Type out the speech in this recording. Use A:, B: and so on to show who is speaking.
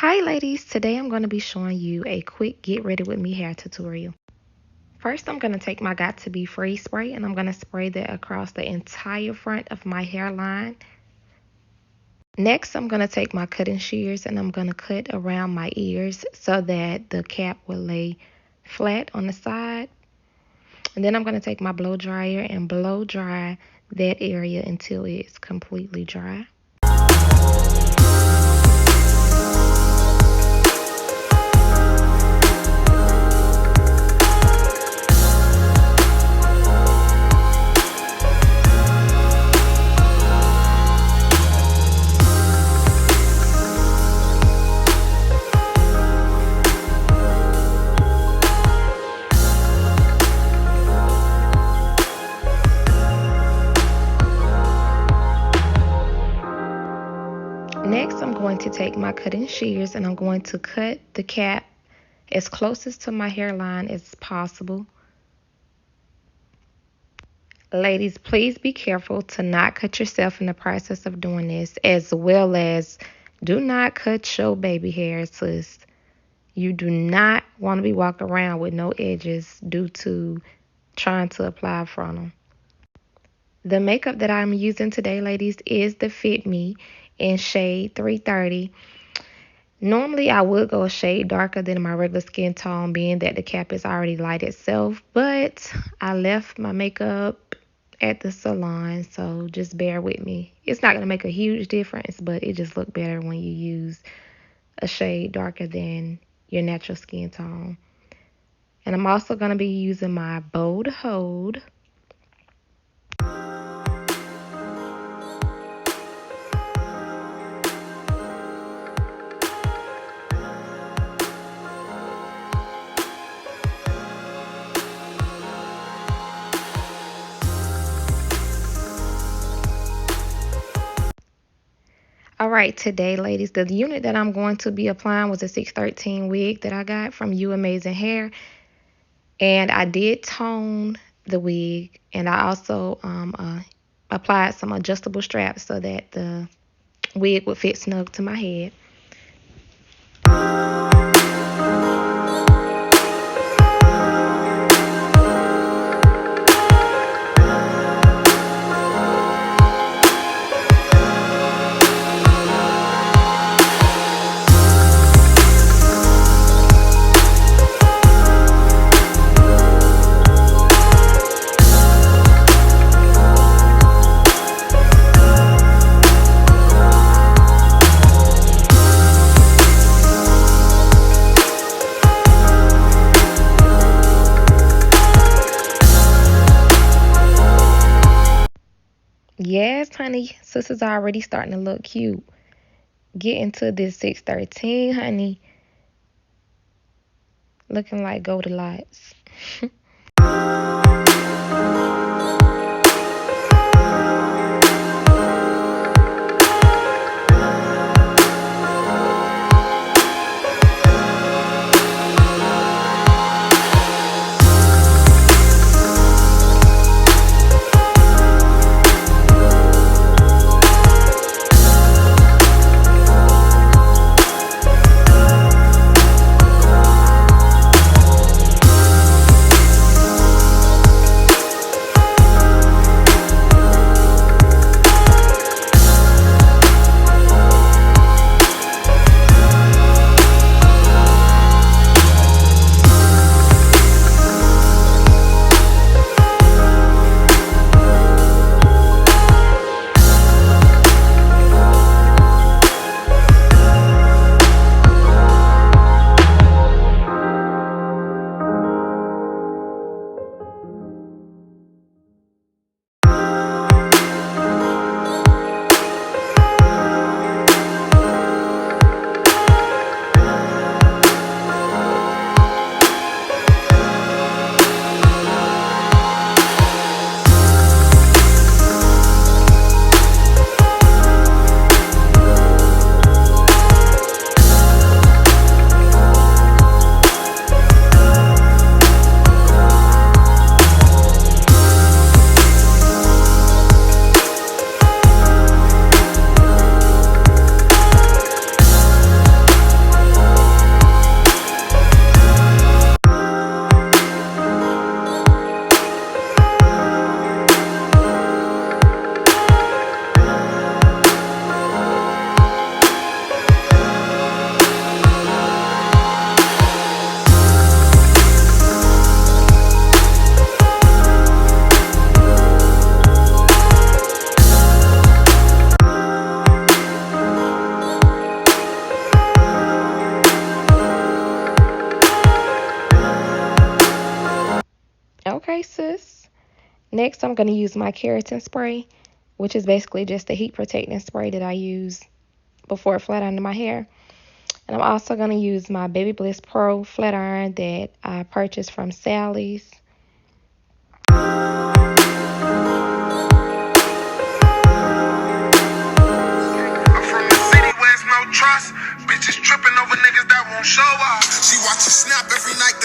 A: Hi ladies, today I'm going to be showing you a quick get ready with me hair tutorial. First, I'm going to take my Got To Be Free spray and I'm going to spray that across the entire front of my hairline. Next, I'm going to take my cutting shears and I'm going to cut around my ears so that the cap will lay flat on the side. And then I'm going to take my blow dryer and blow dry that area until it's completely dry. Next, I'm going to take my cutting shears and I'm going to cut the cap as closest to my hairline as possible. Ladies, please be careful to not cut yourself in the process of doing this, as well as do not cut your baby hair, sis. You do not want to be walking around with no edges due to trying to apply frontal. The makeup that I'm using today, ladies, is the Fit Me in shade 330. Normally, I would go a shade darker than my regular skin tone, being that the cap is already light itself, but I left my makeup at the salon, so just bear with me. It's not going to make a huge difference, but it just looks better when you use a shade darker than your natural skin tone. And I'm also going to be using my Bold Hold. All right, today, ladies, the unit that I'm going to be applying was a 613 wig that I got from You Amazing Hair. And I did tone the wig, and I also applied some adjustable straps so that the wig would fit snug to my head. Yes, honey, sister's already starting to look cute. Get into this 613, honey. Looking like Goldilocks. Next, I'm going to use my keratin spray, which is basically just a heat protecting spray that I use before flat ironing my hair. And I'm also going to use my Baby Bliss Pro flat iron that I purchased from Sally's.
B: Trust bitches tripping over niggas that won't show up. She watches Snap every night.